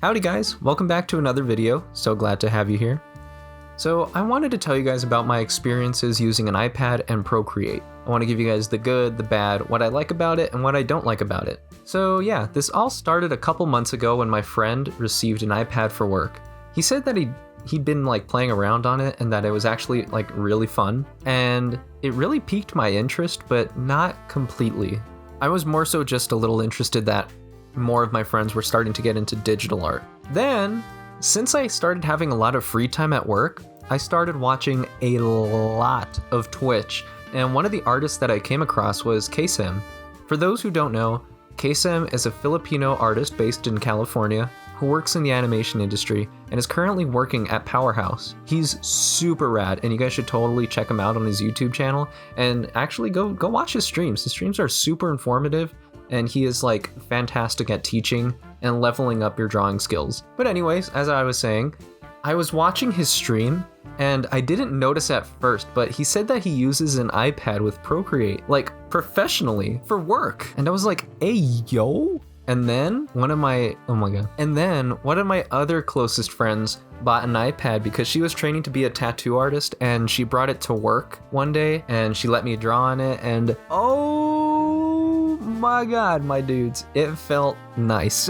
Howdy guys, welcome back to another video. So glad to have you here. So I wanted to tell you guys about my experiences using an iPad and Procreate. I want to give you guys the good, the bad, what I like about it, and what I don't like about it. So yeah, this all started a couple months ago when my friend received an iPad for work. He said that he'd been like playing around on it and that it was actually like really fun, and it really piqued my interest, but not completely. I was more so just a little interested that more of my friends were starting to get into digital art. Then, since I started having a lot of free time at work, I started watching a lot of Twitch, and one of the artists that I came across was Ksem. For those who don't know, Ksem is a Filipino artist based in California who works in the animation industry and is currently working at Powerhouse. He's super rad, and you guys should totally check him out on his YouTube channel, and actually go watch his streams. His streams are super informative, and he is like fantastic at teaching and leveling up your drawing skills. But anyways, as I was saying, I was watching his stream and I didn't notice at first, but he said that he uses an iPad with Procreate, like professionally for work. And I was like, hey, yo. And then one of my other closest friends bought an iPad because she was training to be a tattoo artist, and she brought it to work one day and she let me draw on it, and oh my god, my dudes, it felt nice.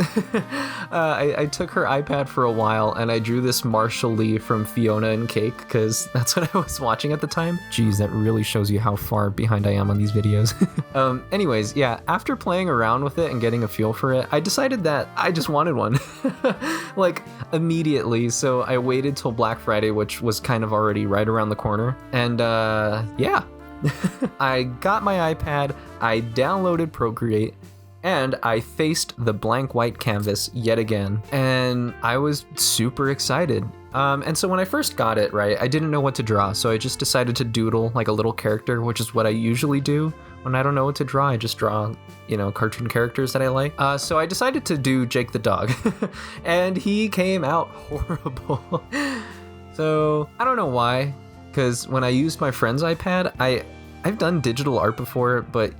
I took her iPad for a while and I drew this Marshall Lee from Fiona and Cake because that's what I was watching at the time. Geez, that really shows you how far behind I am on these videos. Anyways, yeah, after playing around with it and getting a feel for it, I decided that I just wanted one. Like immediately. So I waited till Black Friday, which was kind of already right around the corner. And yeah. I got my iPad, I downloaded Procreate, and I faced the blank white canvas yet again, and I was super excited. And so when I first got it, right, I didn't know what to draw, so I just decided to doodle like a little character, which is what I usually do. When I don't know what to draw, I just draw, cartoon characters that I like. So I decided to do Jake the dog, and he came out horrible. So I don't know why. Because when I used my friend's iPad, I've done digital art before, but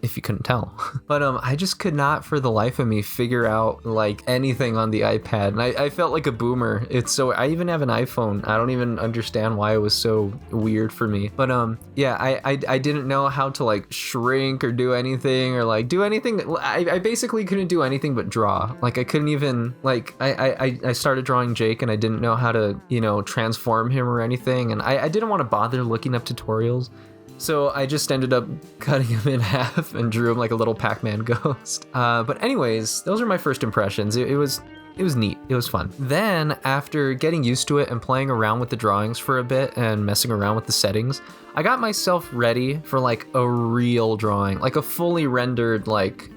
if you couldn't tell. But I just could not for the life of me figure out like anything on the iPad. And I felt like a boomer. I even have an iPhone. I don't even understand why it was so weird for me. But yeah, I didn't know how to like shrink or do anything or like do anything. I basically couldn't do anything but draw. Like I couldn't even like, I started drawing Jake and I didn't know how to, transform him or anything. And I didn't want to bother looking up tutorials. So I just ended up cutting him in half and drew him like a little Pac-Man ghost. But anyways, those are my first impressions. It was neat. It was fun. Then after getting used to it and playing around with the drawings for a bit and messing around with the settings, I got myself ready for like a real drawing, like a fully rendered, like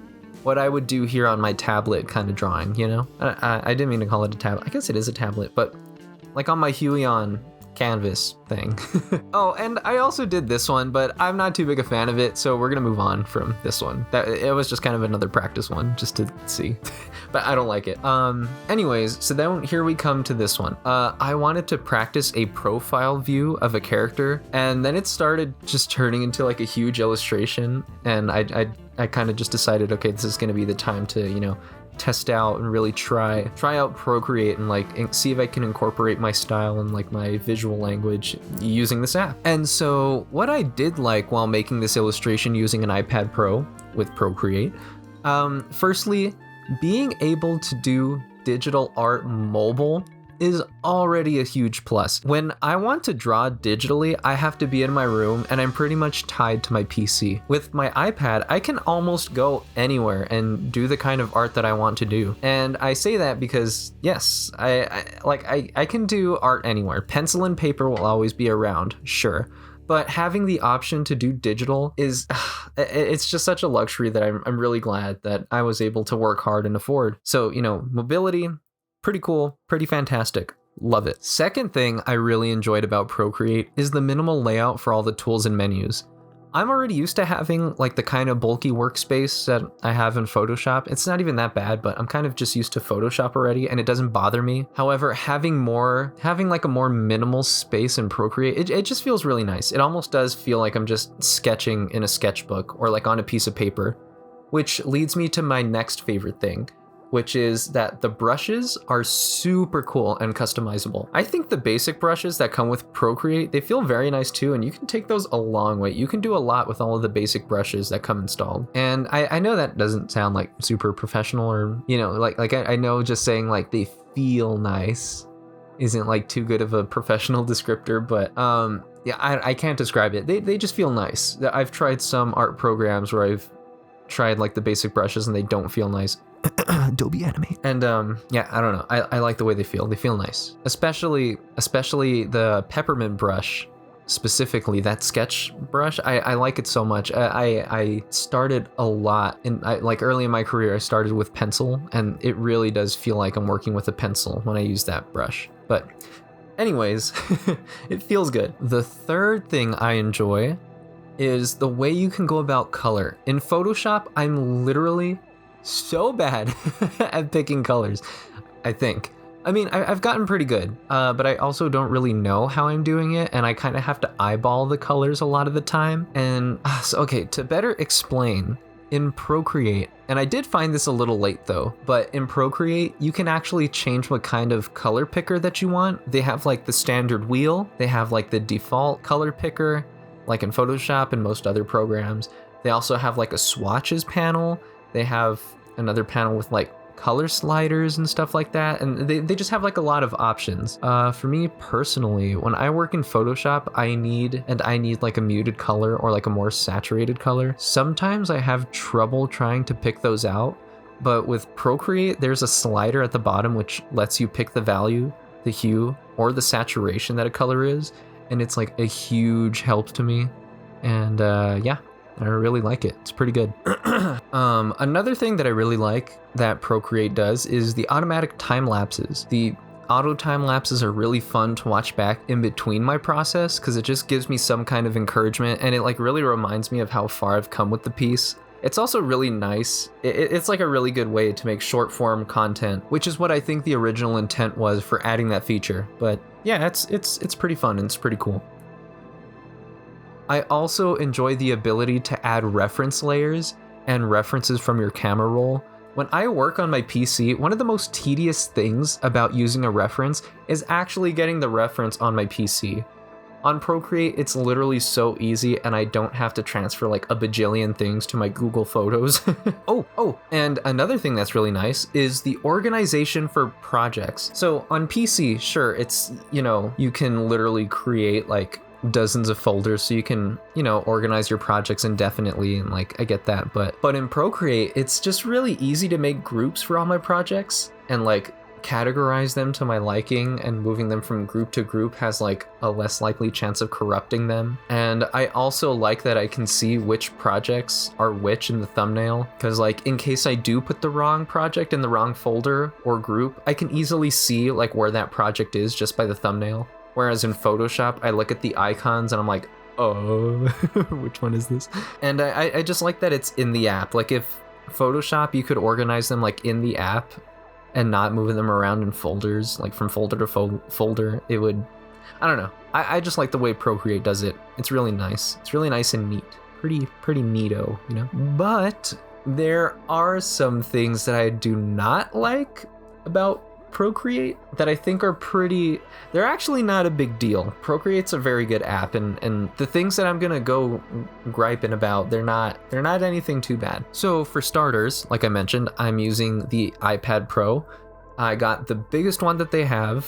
what I would do here on my tablet kind of drawing, I didn't mean to call it a tablet. I guess it is a tablet, but like on my Huion canvas thing. Oh, and I also did this one, but I'm not too big a fan of it, so we're gonna move on from this one. It was just kind of another practice one just to see. But I don't like it. Anyways, so then here we come to this one. I wanted to practice a profile view of a character, and then it started just turning into like a huge illustration, and I kind of just decided, okay, this is gonna be the time to, test out and really try out Procreate and like see if I can incorporate my style and like my visual language using this app. And so what I did like while making this illustration using an iPad Pro with Procreate, firstly, being able to do digital art mobile is already a huge plus. When I want to draw digitally, I have to be in my room and I'm pretty much tied to my PC. With my iPad, I can almost go anywhere and do the kind of art that I want to do. And I say that because yes, I can do art anywhere. Pencil and paper will always be around, sure. But having the option to do digital it's just such a luxury that I'm really glad that I was able to work hard and afford. So, mobility, pretty cool, pretty fantastic. Love it. Second thing I really enjoyed about Procreate is the minimal layout for all the tools and menus. I'm already used to having like the kind of bulky workspace that I have in Photoshop. It's not even that bad, but I'm kind of just used to Photoshop already and it doesn't bother me. However, having like a more minimal space in Procreate, it just feels really nice. It almost does feel like I'm just sketching in a sketchbook or like on a piece of paper, which leads me to my next favorite thing. which is that the brushes are super cool and customizable. I think the basic brushes that come with Procreate, they feel very nice too, and you can take those a long way. You can do a lot with all of the basic brushes that come installed. And I know that doesn't sound like super professional, or, you know, like I know just saying like they feel nice isn't like too good of a professional descriptor, but yeah, I can't describe it. They just feel nice. I've tried some art programs where I've tried like the basic brushes and they don't feel nice. J.animated. And yeah, I don't know. I like the way they feel. They feel nice. Especially the peppermint brush, specifically that sketch brush. I like it so much. I started a lot like early in my career, I started with pencil, and it really does feel like I'm working with a pencil when I use that brush. But anyways, it feels good. The third thing I enjoy is the way you can go about color. In Photoshop, I'm literally so bad at picking colors, I think. I mean, I've gotten pretty good, but I also don't really know how I'm doing it, and I kind of have to eyeball the colors a lot of the time. And so, okay, to better explain, in Procreate, and I did find this a little late though, but in Procreate, you can actually change what kind of color picker that you want. They have like the standard wheel, they have like the default color picker, like in Photoshop and most other programs. They also have like a swatches panel. They have another panel with like color sliders and stuff like that, and they just have like a lot of options. For me personally, when I work in Photoshop, I need like a muted color or like a more saturated color. Sometimes I have trouble trying to pick those out, but with Procreate, there's a slider at the bottom which lets you pick the value, the hue, or the saturation that a color is, and it's like a huge help to me. And yeah, I really like it. It's pretty good. Another thing that I really like that Procreate does is the automatic time lapses. The auto time lapses are really fun to watch back in between my process, because it just gives me some kind of encouragement, and it like really reminds me of how far I've come with the piece. It's also really nice. It's like a really good way to make short form content, which is what I think the original intent was for adding that feature. But yeah, it's pretty fun and it's pretty cool. I also enjoy the ability to add reference layers and references from your camera roll. When I work on my PC, one of the most tedious things about using a reference is actually getting the reference on my PC. On Procreate, it's literally so easy, and I don't have to transfer like a bajillion things to my Google Photos. Oh, and another thing that's really nice is the organization for projects. So on PC, sure, it's, you know, you can literally create like dozens of folders so you can, you know, organize your projects indefinitely, and like I get that, but in Procreate, it's just really easy to make groups for all my projects and like categorize them to my liking, and moving them from group to group has like a less likely chance of corrupting them. And I also like that I can see which projects are which in the thumbnail, because like in case I do put the wrong project in the wrong folder or group, I can easily see like where that project is just by the thumbnail. Whereas in Photoshop, I look at the icons and I'm like, oh, which one is this? And I just like that it's in the app. Like if Photoshop, you could organize them like in the app and not moving them around in folders, like from folder to folder, it would, I don't know. I just like the way Procreate does it. It's really nice. It's really nice and neat. Pretty neato, you know? But there are some things that I do not like about Procreate that I think are they're actually not a big deal. Procreate's a very good app, and the things that I'm gonna go griping about, they're not anything too bad. So for starters, like I mentioned, I'm using the iPad Pro. I got the biggest one that they have,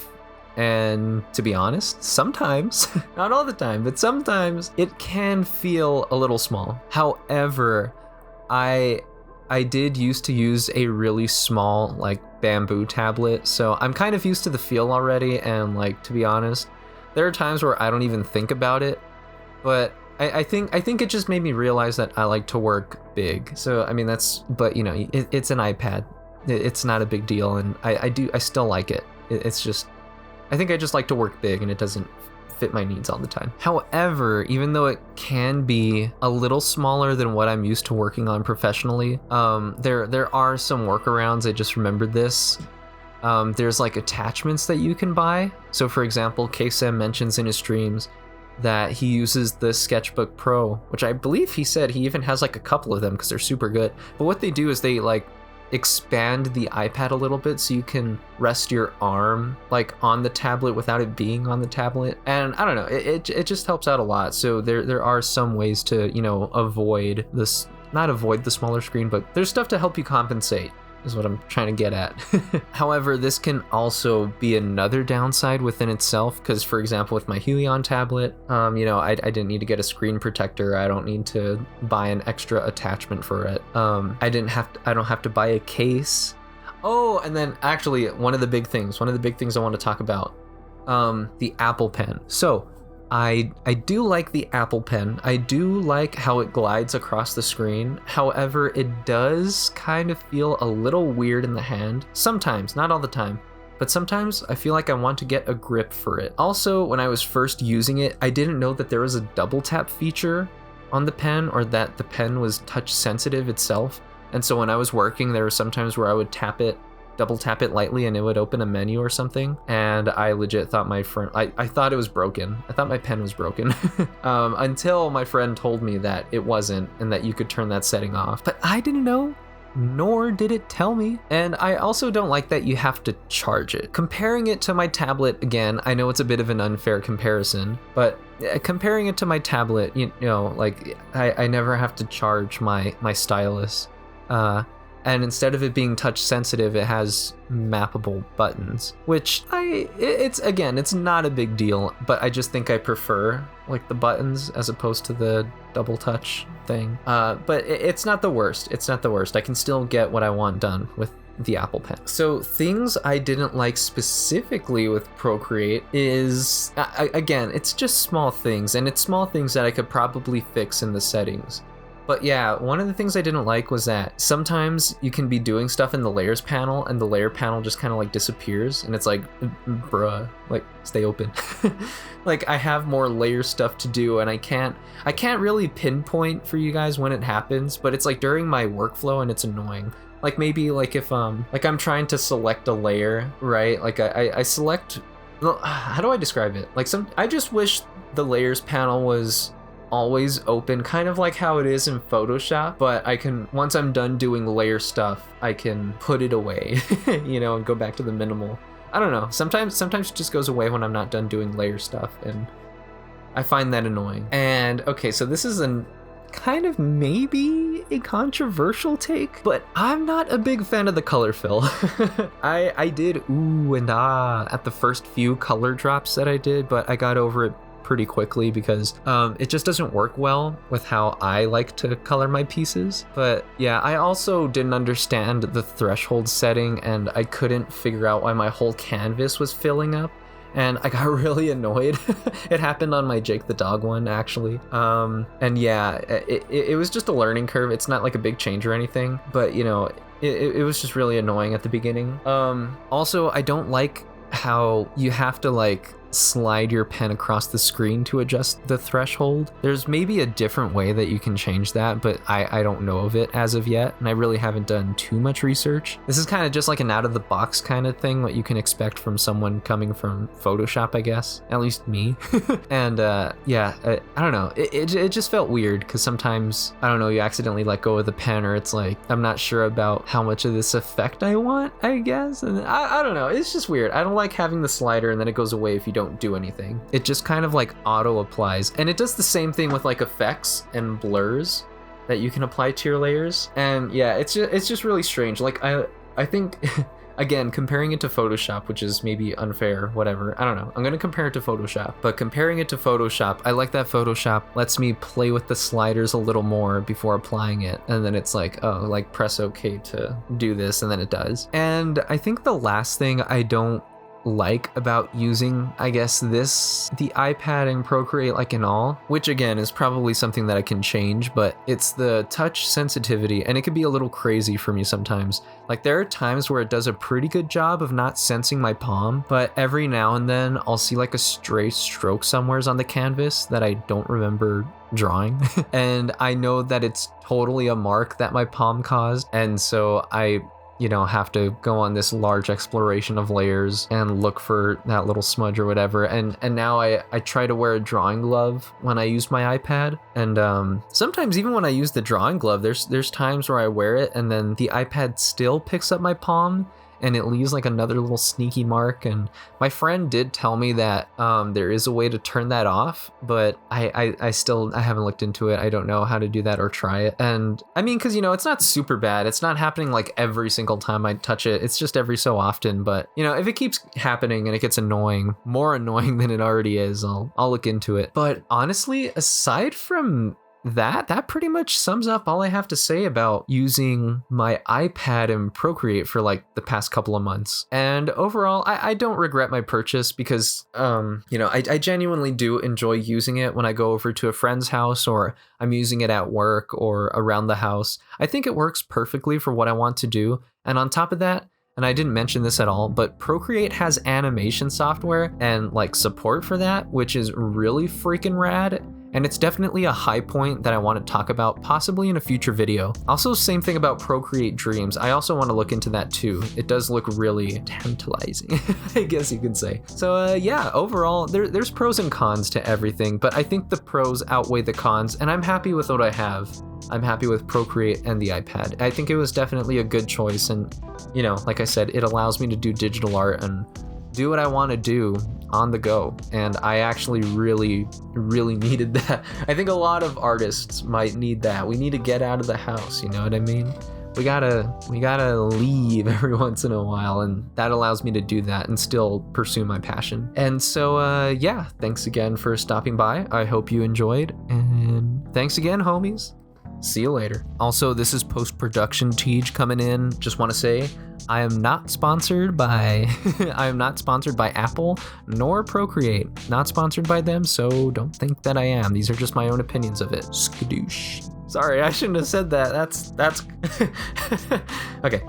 and to be honest, sometimes, not all the time, but sometimes it can feel a little small. However, I did used to use a really small like bamboo tablet, so I'm kind of used to the feel already, and like, to be honest, there are times where I don't even think about it, but I think it just made me realize that I like to work big. So I mean, but you know, it's an iPad, it's not a big deal, and I still like it. It's just, I think I just like to work big, and it doesn't fit my needs all the time. However, even though it can be a little smaller than what I'm used to working on professionally, there are some workarounds. I just remembered this. There's like attachments that you can buy. So for example, KSM mentions in his streams that he uses the Sketchbook Pro, which I believe he said he even has like a couple of them because they're super good. But what they do is they like, expand the iPad a little bit so you can rest your arm like on the tablet without it being on the tablet. And I don't know, it just helps out a lot. So there are some ways to, you know, avoid this, not avoid the smaller screen, but there's stuff to help you compensate, is what I'm trying to get at. However, this can also be another downside within itself, because for example, with my Helion tablet, you know, I didn't need to get a screen protector. I don't need to buy an extra attachment for it. I don't have to buy a case. Oh, and then actually one of the big things I want to talk about, the Apple Pen. So I do like the Apple Pen. I do like how it glides across the screen. However, it does kind of feel a little weird in the hand. Sometimes, not all the time, but sometimes I feel like I want to get a grip for it. Also, when I was first using it, I didn't know that there was a double tap feature on the pen, or that the pen was touch sensitive itself. And so when I was working, there were some times where I would double tap it lightly and it would open a menu or something, and I legit thought my friend, I thought it was broken. I thought my pen was broken until my friend told me that it wasn't and that you could turn that setting off. But I didn't know, nor did it tell me. And I also don't like that you have to charge it. Comparing it to my tablet, again, I know it's a bit of an unfair comparison, but comparing it to my tablet, you know, like I never have to charge my stylus. And instead of it being touch sensitive, it has mappable buttons, which it's not a big deal, but I just think I prefer like the buttons as opposed to the double touch thing. But it's not the worst. It's not the worst. I can still get what I want done with the Apple Pen. So things I didn't like specifically with Procreate is, again, it's just small things, and it's small things that I could probably fix in the settings. But yeah, one of the things I didn't like was that sometimes you can be doing stuff in the layers panel and the layer panel just kind of like disappears, and it's like, bruh, like stay open. Like I have more layer stuff to do, and I can't really pinpoint for you guys when it happens, but it's like during my workflow and it's annoying. Like maybe like if like I'm trying to select a layer, right? Like I select, how do I describe it? Like I just wish the layers panel was always open, kind of like how it is in Photoshop, but I can, once I'm done doing layer stuff, I can put it away, you know, and go back to the minimal. I don't know, sometimes it just goes away when I'm not done doing layer stuff, and I find that annoying. And okay, so this is a kind of maybe a controversial take, but I'm not a big fan of the color fill. I did ooh and ah at the first few color drops that I did, but I got over it pretty quickly because it just doesn't work well with how I like to color my pieces. But yeah, I also didn't understand the threshold setting, and I couldn't figure out why my whole canvas was filling up, and I got really annoyed. It happened on my Jake the dog one, actually. And yeah, it was just a learning curve. It's not like a big change or anything, but you know, it was just really annoying at the beginning. Also, I don't like how you have to like slide your pen across the screen to adjust the threshold. There's maybe a different way that you can change that, but I don't know of it as of yet, and I really haven't done too much research. This is kind of just like an out of the box kind of thing, what you can expect from someone coming from Photoshop, I guess, at least me. And yeah, I don't know, it just felt weird because sometimes, I don't know, you accidentally let go of the pen, or it's like, I'm not sure about how much of this effect I want, I guess, and I don't know, it's just weird. I don't like having the slider and then it goes away if you don't do anything. It just kind of like auto applies, and it does the same thing with like effects and blurs that you can apply to your layers. And yeah, it's just really strange. Like I think again, comparing it to Photoshop, which is maybe unfair, whatever, I don't know, I'm gonna compare it to Photoshop. But comparing it to Photoshop, I like that Photoshop lets me play with the sliders a little more before applying it, and then it's like, oh, like press OK to do this, and then it does. And I think the last thing I don't like about using, I guess, the iPad and Procreate like in all, which again is probably something that I can change, but it's the touch sensitivity, and it can be a little crazy for me sometimes. Like there are times where it does a pretty good job of not sensing my palm, but every now and then I'll see like a stray stroke somewheres on the canvas that I don't remember drawing. And I know that it's totally a mark that my palm caused, and so I have to go on this large exploration of layers and look for that little smudge or whatever. And now I try to wear a drawing glove when I use my iPad. And sometimes even when I use the drawing glove, there's times where I wear it and then the iPad still picks up my palm and it leaves like another little sneaky mark. And my friend did tell me that there is a way to turn that off, but I haven't looked into it. I don't know how to do that or try it. And I mean, because it's not super bad. It's not happening like every single time I touch it. It's just every so often. But if it keeps happening and it gets annoying, more annoying than it already is, I'll look into it. But honestly, aside from that pretty much sums up all I have to say about using my iPad and Procreate for like the past couple of months. And overall, I don't regret my purchase because, I genuinely do enjoy using it when I go over to a friend's house or I'm using it at work or around the house. I think it works perfectly for what I want to do. And on top of that, and I didn't mention this at all, but Procreate has animation software and like support for that, which is really freaking rad. And it's definitely a high point that I want to talk about, possibly in a future video. Also, same thing about Procreate Dreams. I also want to look into that too. It does look really tantalizing, I guess you could say. So yeah, overall, there's pros and cons to everything, but I think the pros outweigh the cons, and I'm happy with what I have. I'm happy with Procreate and the iPad. I think it was definitely a good choice, and like I said, it allows me to do digital art and do what I want to do on the go. And I actually really, really needed that. I think a lot of artists might need that. We need to get out of the house, you know what I mean? We gotta leave every once in a while, and that allows me to do that and still pursue my passion. And so yeah, thanks again for stopping by. I hope you enjoyed, and thanks again, homies. See you later. Also, this is post-production Tej coming in. Just want to say I am not sponsored by Apple nor Procreate. Not sponsored by them, so don't think that I am. These are just my own opinions of it. Skadoosh. Sorry, I shouldn't have said that. That's okay.